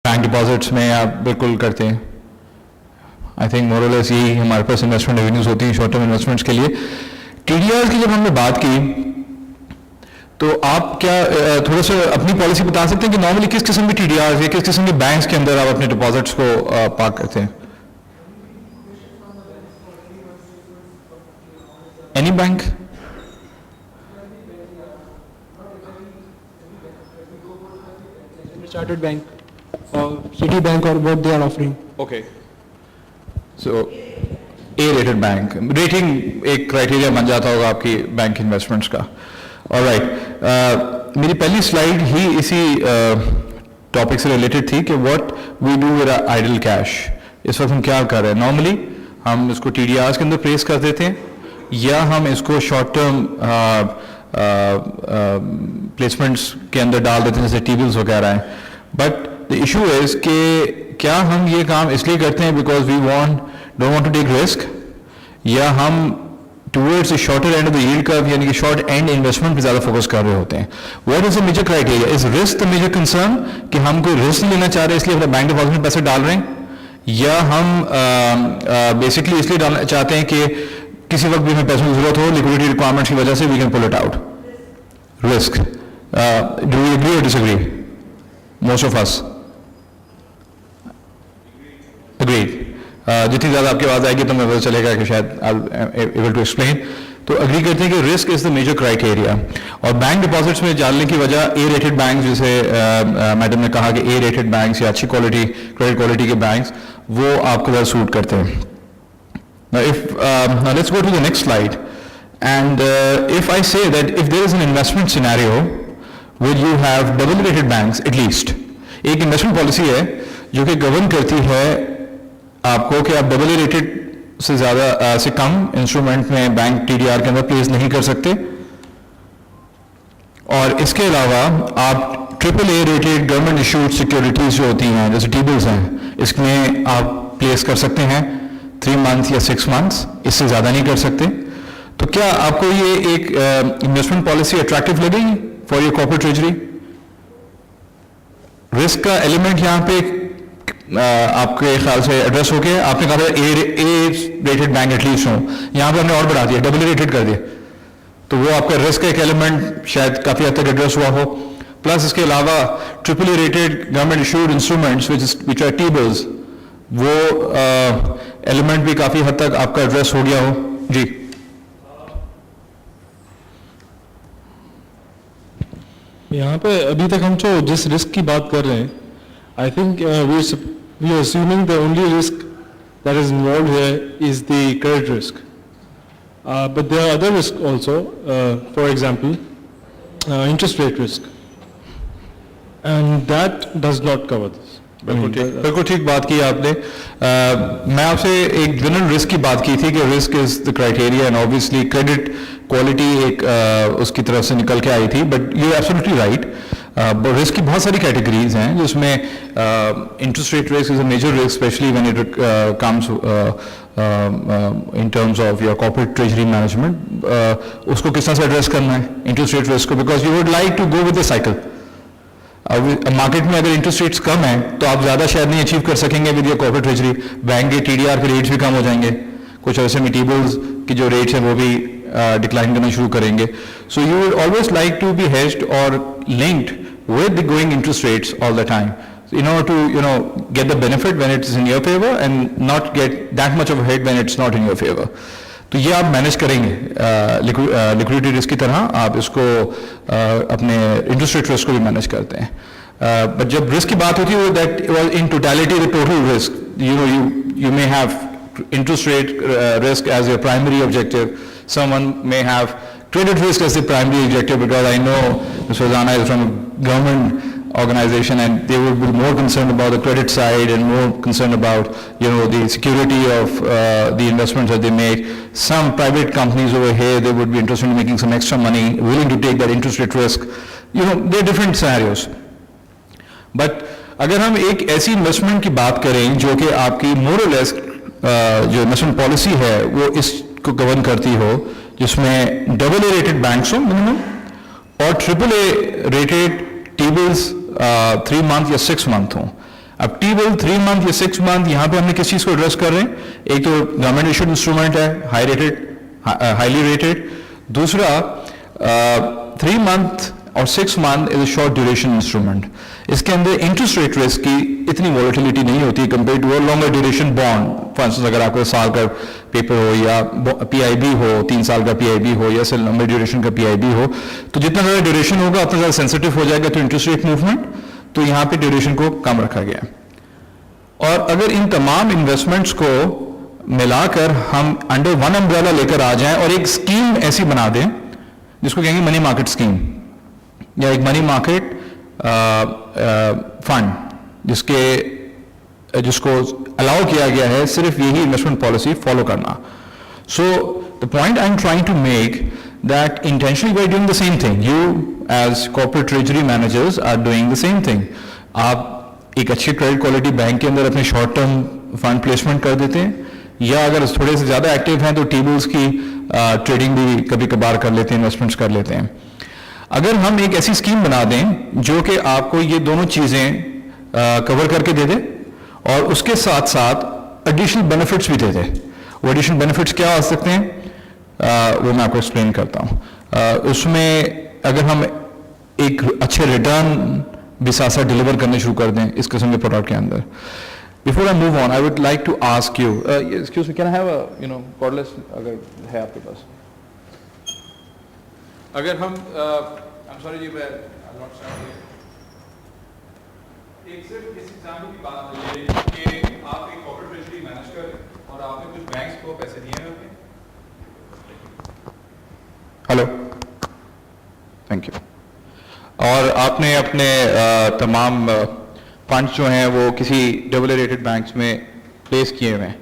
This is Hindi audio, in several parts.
बैंक डिपॉजिट्स में आप बिल्कुल करते हैं। आई थिंक मोर और लेस यही हमारे पास इन्वेस्टमेंट रेवेन्यूज होती हैं शॉर्ट टर्म इन्वेस्टमेंट्स के लिए। टीडीआर की जब हमने बात की तो आप क्या थोड़ा सा अपनी पॉलिसी बता सकते हैं कि नॉर्मली किस किस्म की टीडीआर या किस किस्म के बैंक्स के अंदर आप अपने डिपॉजिट्स को पार्क करते हैं? Any bank? Chartered Bank, Citibank, or what they are offering. Okay, so A rated bank rating एक क्राइटेरिया बन जाता होगा आपकी बैंक इन्वेस्टमेंट्स का। ऑलराइट, मेरी पहली स्लाइड ही इसी टॉपिक से रिलेटेड थी कि what we do with idle cash. इस वक्त हम क्या कर रहे हैं? नॉर्मली हम इसको टीडीआर के अंदर प्लेस कर देते हैं या हम इसको शॉर्ट टर्म प्लेसमेंट्स के अंदर डाल देते हैं जैसे टी-बिल्स वगैरह हैं। बट द इशू इज कि क्या हम ये काम इसलिए करते हैं because we don't want to take risk, या हम towards the shorter end of the yield curve यानी कि शॉर्ट एंड इन्वेस्टमेंट पे ज़्यादा फोकस कर रहे होते हैं? What is the major criteria? Is risk the major concern कि हम कोई रिस्क लेना चाह रहे हैं इसलिए अपने बैंक डिपॉजिट में पैसे डाल रहे हैं, या हम बेसिकली इसलिए डालना चाहते हैं कि किसी वक्त भी हमें पैसों की जरूरत हो, लिक्विडिटी रिक्वायरमेंट्स की वजह से we can pull it out? Risk. Do you agree और disagree? Most of us agreed. जितनी ज़्यादा आपकी आवाज़ आएगी तो मैं पता चलेगा कि शायद आई एबल टू एक्सप्लेन। तो अग्री करते हैं कि risk is the major criteria. और बैंक डिपॉजिट्स में डालने की वजह ए रेटेड बैंक, जैसे मैडम ने कहा कि ए रेटेड बैंक्स या अच्छी क्वालिटी क्रेडिट क्वालिटी के बैंक्स वो आपको ज़्यादा सूट करते हैं। Now let's go to the next slide, and if I say that if there is an investment scenario where you have double rated banks at least, एक investment policy है जो कि govern करती है आपको कि आप डबल रेटेड से ज़्यादा से कम इंस्ट्रूमेंट में बैंक टीडीआर के अंदर प्लेस नहीं कर सकते, और इसके अलावा आप triple A rated government issued securities जो होती हैं जैसे टी-बिल्स हैं, इसमें आप प्लेस कर सकते हैं 3 months या 6 months, इससे ज़्यादा नहीं कर सकते। तो क्या आपको ये एक इन्वेस्टमेंट पॉलिसी अट्रैक्टिव लगेगी for your corporate treasury? Risk का एलिमेंट यहाँ पे आपके ख्याल से एड्रेस हो गया। आपने कहा था ए रेटेड बैंक एटलीस्ट हो, यहाँ पे हमने और बढ़ा दिया, डबल रेटेड कर दिया, तो वो आपका रिस्क का एक एलिमेंट शायद काफ़ी हद तक एड्रेस हुआ हो। प्लस इसके अलावा triple A rated government issued instruments which are T bills, वो एलिमेंट भी काफी हद तक आपका एड्रेस हो गया हो। जी, यहाँ पे अभी तक हम जो जिस रिस्क की बात कर रहे हैं, I think we are assuming the only risk that is involved here is the credit risk, but there are other risk also, for example interest rate risk, and that does not cover this. बिल्कुल ठीक बात की आपने। मैं आपसे एक जनरल रिस्क की बात की थी कि risk is the criteria, and obviously credit quality एक उसकी तरफ से निकल के आई थी, but you absolutely right. Risk की बहुत सारी कैटेगरीज हैं जिसमें interest rate risk is a major risk, specially when it comes in terms of your corporate treasury management. उसको किस तरह से एड्रेस करना है इंटरेस्ट रेट रिस्क को, because you would like to go with the cycle. Market में अगर इंटरेस्ट रेट्स कम हैं तो आप ज़्यादा शायद नहीं अचीव कर सकेंगे with your corporate treasury. Bank के टीडीआर के रेट्स भी कम हो जाएंगे, कुछ ऐसे में टी-बिल्स की जो रेट्स हैं वो भी डिक्लाइन करना शुरू करेंगे। So you would always like to be hedged और linked with the going interest rates all the time in order to get the benefit when it is in your favor and not get that much of a hit when it's not in your favor. तो ये आप मैनेज करेंगे लिक्विडिटी रिस्क की तरह, आप इसको अपने इंटरेस्ट रेट रिस्क को भी मैनेज करते हैं। बट जब रिस्क की बात होती है that was in totality the total risk, you may have interest rate risk as your primary objective, someone may have credit risk as the primary objective, because I know Ms. Fazana is from a government organization and they would be more concerned about the credit side and more concerned about the security of the investments that they make. Some private companies over here, they would be interested in making some extra money, willing to take that interest rate risk. There are different scenarios. But अगर हम एक ऐसी इन्वेस्टमेंट की बात करें जो कि आपकी मोर और लेस जो इन्वेस्टमेंट पॉलिसी है वो इसको गवर्न करती हो, जिसमें डबल ए रेटेड बैंक्स हो मिनिमम और triple A rated T-bills 3 month या 6 month हों, अब टी बिल 3 मंथ या 6 मंथ, यहां पे हमने किस चीज को एड्रेस कर रहे हैं? एक तो गवर्नमेंट इशूड इंस्ट्रूमेंट है, हाईली रेटेड। दूसरा 3 मंथ और 6 month is a short duration instrument. इसके अंदर इंटरेस्ट रेट रिस्क की इतनी वॉलेटिलिटी नहीं होती compare to longer duration bond. For instance अगर आपको साल का पेपर हो या पीआईबी हो, 3 साल का पीआईबी हो या लंबे ड्यूरेशन का पीआईबी हो, तो जितना ज़्यादा ड्यूरेशन होगा उतना ज़्यादा सेंसिटिव हो जाएगा तो इंटरेस्ट रेट मूवमेंट, तो यहाँ पे ड्यूरेशन को कम रखा गया है। और अगर इन तमाम इन्वेस्टमेंट्स को मिलाकर हम अंडर वन अम्ब्रेला लेकर आ जाएं और एक स्कीम ऐसी बना दें जिसको कहेंगे मनी मार्केट स्कीम या एक मनी मार्केट फंड, जिसको अलाउ किया गया है सिर्फ यही इन्वेस्टमेंट पॉलिसी फॉलो करना। So the point I am trying to make that intentionally we are doing the same thing, you as corporate treasury managers are doing the same thing. आप एक अच्छे क्रेडिट क्वालिटी बैंक के अंदर अपने शॉर्ट टर्म फंड प्लेसमेंट कर देते हैं, या अगर थोड़े से ज्यादा एक्टिव हैं तो टी-बिल्स की ट्रेडिंग भी कभी कभार कर लेते हैं, इन्वेस्टमेंट्स कर लेते हैं। अगर हम एक ऐसी स्कीम बना दें जो कि आपको ये दोनों चीजें कवर करके दे दे और उसके साथ साथ एडिशनल बेनिफिट्स भी दे दे, वो एडिशनल बेनिफिट्स क्या हो सकते हैं वो मैं आपको एक्सप्लेन करता हूँ। उसमें अगर हम एक अच्छे रिटर्न भी साथ साथ डिलीवर करने शुरू कर दें इस किस्म के प्रोडक्ट के अंदर। Before I move on, I would like to ask you, excuse me, can I have a cordless अगर है आपके पास? अगर हम, I'm sorry जी मैं I'm not sure। एक सिर्फ इस एग्जाम्पल की बात ले लें कि आप एक कॉर्पोरेट ट्रेजरी मैनेज कर और आपने कुछ बैंक्स को पैसे दिए हैं अपने। Hello, thank you. और आपने अपने तमाम फंड्स जो हैं वो किसी डबल ए रेटेड बैंक्स में प्लेस किए हुए हैं,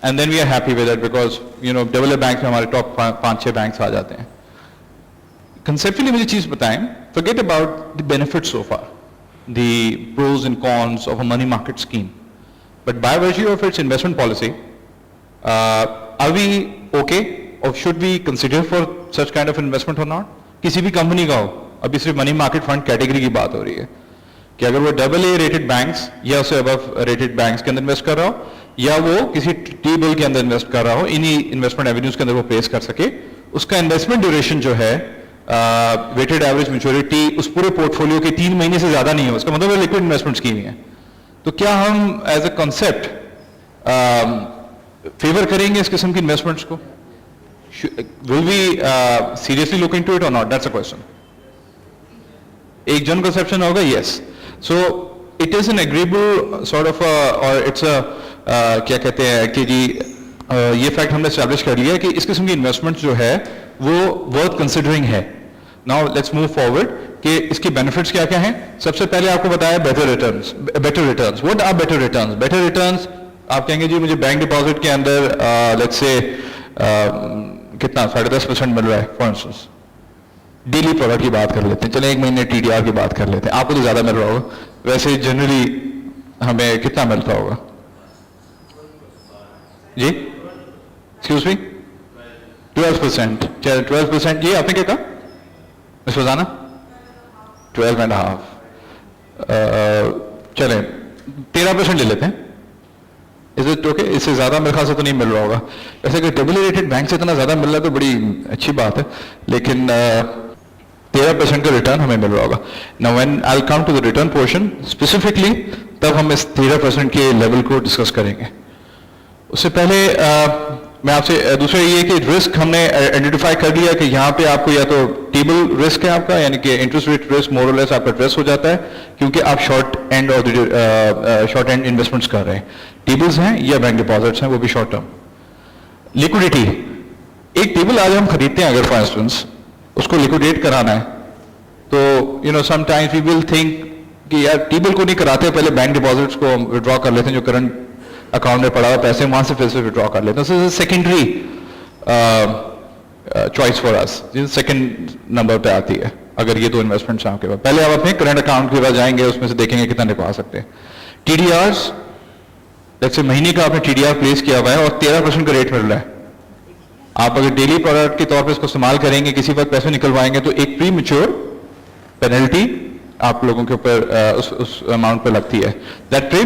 and then we are happy with it because double A bank में हमारे टॉप 5-6 बैंक्स आ जाते हैं। कंसेप्चुअली मुझे चीज बताएं, forget about the benefits so far, the pros and cons of a money market scheme, but by virtue of its investment policy, are we okay or should we consider for such kind of investment or not? किसी भी कंपनी का हो, अभी सिर्फ मनी मार्केट फंड कैटेगरी की बात हो रही है कि अगर वो डबल ए रेटेड बैंक्स या उससे अबव रेटेड बैंक्स के अंदर इन्वेस्ट कर रहा हो या वो किसी टी बिल के अंदर इन्वेस्ट कर रहा हो, इन्हीं इन्वेस्टमेंट एवेन्यूज के अंदर वो प्लेस कर सके, उसका इन्वेस्टमेंट ड्यूरेशन जो है वेटेड एवरेज मैच्योरिटी उस पूरे पोर्टफोलियो के 3 महीने से ज्यादा नहीं हो, उसका मतलब लिक्विड इन्वेस्टमेंट स्कीम है। तो क्या हम एज अ कॉन्सेप्ट फेवर करेंगे इस किस्म की इन्वेस्टमेंट्स को? Will we seriously look into it और नॉट? That's a question. एक जनरल कंसेप्शन होगा yes, so it is an agreeable sort of और इट्स क्या कहते हैं कि जी ये फैक्ट हमने एस्टैब्लिश कर लिया कि इस किस्म की इन्वेस्टमेंट जो है वो वर्थ कंसिडरिंग है। नाउ लेट्स मूव फॉरवर्ड कि इसकी बेनिफिट्स क्या क्या हैं। सबसे पहले आपको बताया better returns. What are better returns? Better returns आप कहेंगे जी मुझे बैंक डिपॉजिट के अंदर लेट्स से कितना 10.5% मिल रहा है फॉर इंस्टेंस। डेली प्रोडक्ट की बात कर लेते हैं, चले 1 महीने टीडीआर की बात कर लेते हैं, आपको तो ज्यादा मिल रहा होगा, वैसे जनरली हमें कितना मिलता होगा जी? Excuse me, 12%। चलो 12%, ये आपने क्या कहा मिस फजाना? 12.5। चले 13% ले लेते हैं। Is it okay? इससे ज्यादा मेरे ख्याल से तो नहीं मिल रहा होगा। वैसे कि डबल रेटेड बैंक से इतना ज्यादा मिल रहा है तो बड़ी अच्छी बात है, लेकिन 13% का रिटर्न हमें मिल रहा होगा। Now when I will come to the return portion specifically, तब हम इस 13% के लेवल को डिस्कस करेंगे। उससे पहले मैं आपसे दूसरा ये कि रिस्क हमने आइडेंटिफाई कर लिया कि यहाँ पे आपको या तो टेबल रिस्क है आपका, यानी कि इंटरेस्ट रेट रिस्क मोर और लेस आपका एड्रेस हो जाता है क्योंकि आप शॉर्ट एंड और शॉर्ट एंड इन्वेस्टमेंट्स कर रहे हैं। टेबल्स हैं या बैंक डिपॉजिट्स हैं, वो भी शॉर्ट टर्म। लिक्विडिटी, एक टेबल आज हम खरीदते हैं अगर फॉर इंस्टेंस उसको लिक्विडेट कराना है तो समटाइम्स वी विल थिंक कि यार टेबल को नहीं कराते, पहले बैंक डिपॉजिट्स को विड्रॉ कर लेते हैं जो करंट अकाउंट में पड़ा हुआ पैसे वहां से फिर से विड्रॉ कर लेते हैं। Secondary choice for us, second number पे आती है अगर ये दो इन्वेस्टमेंट्स आपके पास। पहले आप अपने करंट अकाउंट के पास जाएंगे, उसमें से देखेंगे कितना निकाल सकते हैं। टीडीआर्स, जैसे महीने का आपने टीडीआर प्लेस किया हुआ है और 13% का रेट मिल रहा है, आप अगर डेली प्रोडक्ट के तौर पर इसको इस्तेमाल करेंगे, किसी वक्त पैसे निकलवाएंगे तो एक प्री मैच्योर पेनल्टी आप लोगों के ऊपर उस अमाउंट पे लगती है। That pre